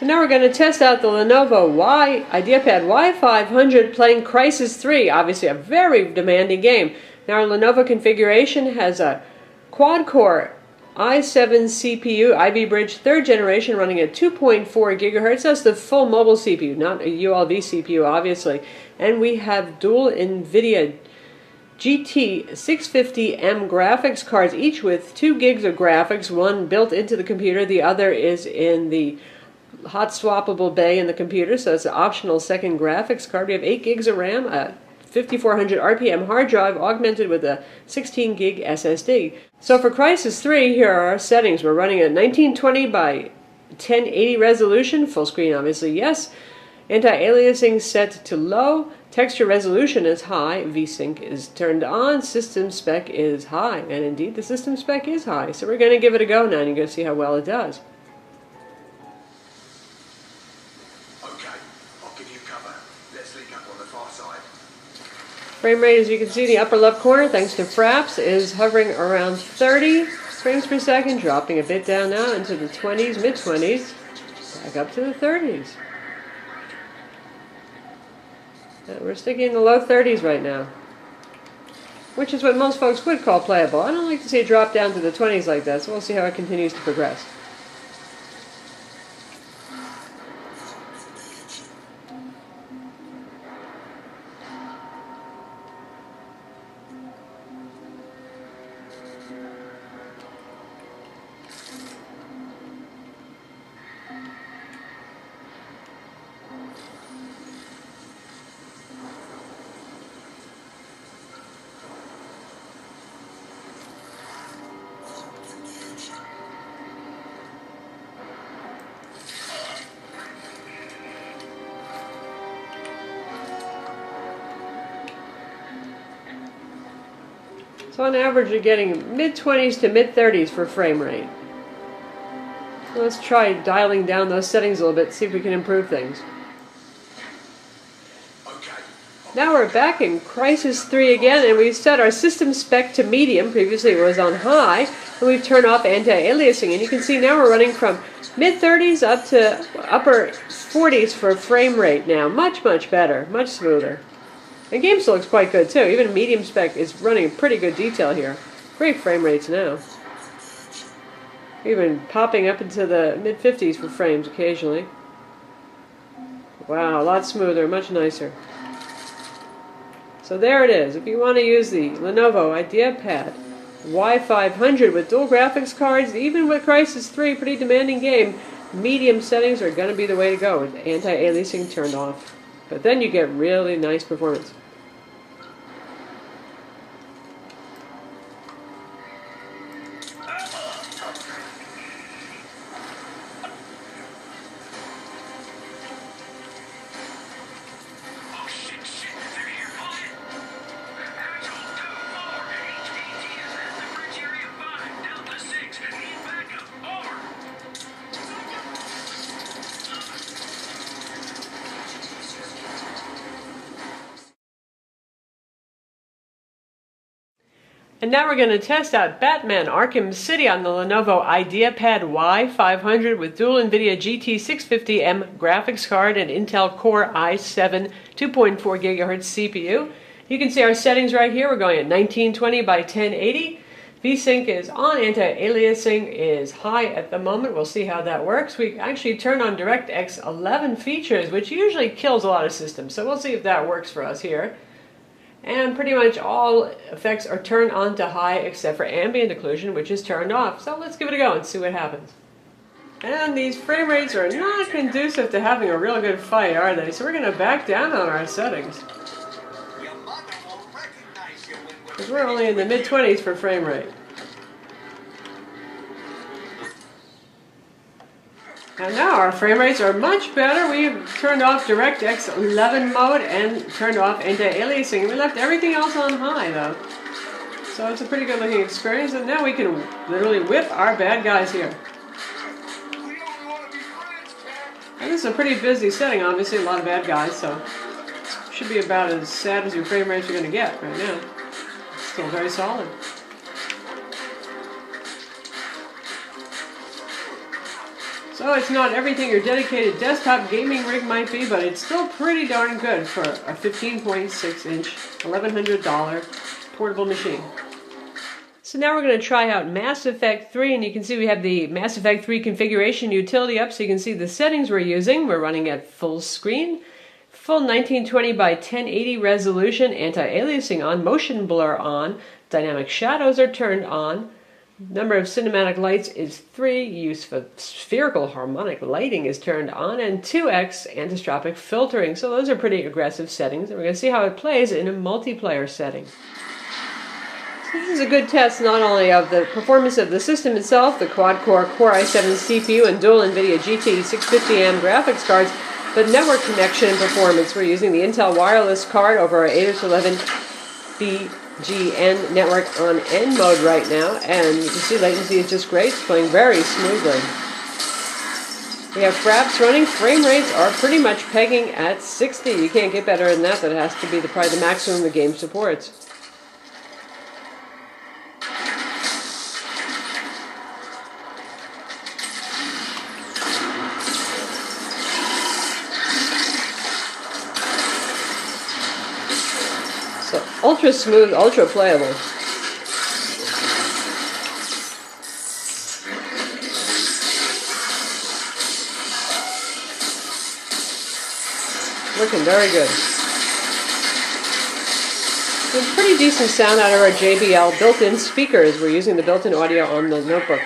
So now we're going to test out the Lenovo IdeaPad Y500 playing Crysis 3, obviously a very demanding game. Now our Lenovo configuration has a quad-core i7 CPU, Ivy Bridge 3rd generation, running at 2.4 gigahertz. That's the full mobile CPU, not a ULV CPU, obviously. And we have dual NVIDIA GT650M graphics cards, each with 2 gigs of graphics, one built into the computer, the other is in the hot swappable bay in the computer, so it's an optional second graphics card. We have 8 gigs of RAM, a 5400 RPM hard drive augmented with a 16 gig SSD. So for Crysis 3, here are our settings. We're running at 1920 by 1080 resolution, full screen obviously yes. Anti-aliasing set to low, texture resolution is high, VSync is turned on, system spec is high, and indeed the system spec is high. So we're going to give it a go now and you're going to see how well it does. Frame rate, as you can see in the upper left corner, thanks to Fraps, is hovering around 30 frames per second, dropping a bit down now into the 20s, mid-20s, back up to the 30s. We're sticking in the low 30s right now, which is what most folks would call playable. I don't like to see it drop down to the 20s like that, so we'll see how it continues to progress. So on average you're getting mid-20s to mid-30s for frame rate. So let's try dialing down those settings a little bit, see if we can improve things. Now we're back in Crysis 3 again, and we've set our system spec to medium. Previously it was on high, and we've turned off anti-aliasing. And you can see now we're running from mid-30s up to upper 40s for frame rate now. Much, much better, much smoother. The game still looks quite good too. Even medium spec is running in pretty good detail here. Great frame rates now. Even popping up into the mid-50s for frames occasionally. Wow, a lot smoother, much nicer. So there it is. If you want to use the Lenovo IdeaPad Y500 with dual graphics cards, even with Crysis 3, pretty demanding game, medium settings are going to be the way to go with anti-aliasing turned off. But then you get really nice performance. And now we're going to test out Batman Arkham City on the Lenovo IdeaPad Y500 with dual NVIDIA GT650M graphics card and Intel Core i7 2.4 GHz CPU. You can see our settings right here. We're going at 1920 by 1080. VSync is on, anti-aliasing is high at the moment. We'll see how that works. We actually turn on DirectX 11 features, which usually kills a lot of systems. So we'll see if that works for us here. And pretty much all effects are turned on to high except for ambient occlusion, which is turned off. So let's give it a go and see what happens. And these frame rates are not conducive to having a real good fight, are they? So we're going to back down on our settings, because we're only in the mid-20s for frame rate. And now our frame rates are much better. We've turned off DirectX 11 mode and turned off anti-aliasing. We left everything else on high though. So it's a pretty good looking experience, and now we can literally whip our bad guys here. And this is a pretty busy setting, obviously a lot of bad guys, so it should be about as sad as your frame rates are going to get right now. Still very solid. So it's not everything your dedicated desktop gaming rig might be, but it's still pretty darn good for a 15.6-inch, $1,100 portable machine. So now we're going to try out Mass Effect 3, and you can see we have the Mass Effect 3 configuration utility up, so you can see the settings we're using. We're running at full screen, full 1920 by 1080 resolution, anti-aliasing on, motion blur on, dynamic shadows are turned on, number of cinematic lights is 3, use for spherical harmonic lighting is turned on, and 2x anisotropic filtering. So those are pretty aggressive settings, and we're going to see how it plays in a multiplayer setting. This is a good test not only of the performance of the system itself, the quad-core Core i7 CPU and dual NVIDIA GT650M graphics cards, but network connection and performance. We're using the Intel wireless card over our 802.11bgn network on N mode right now, and you can see latency is just great. It's playing very smoothly. We have fraps running. Frame rates are pretty much pegging at 60. You can't get better than that. That has to be probably the maximum the game supports. So ultra smooth, ultra playable. Looking very good. Some pretty decent sound out of our JBL built-in speakers. We're using the built-in audio on the notebook.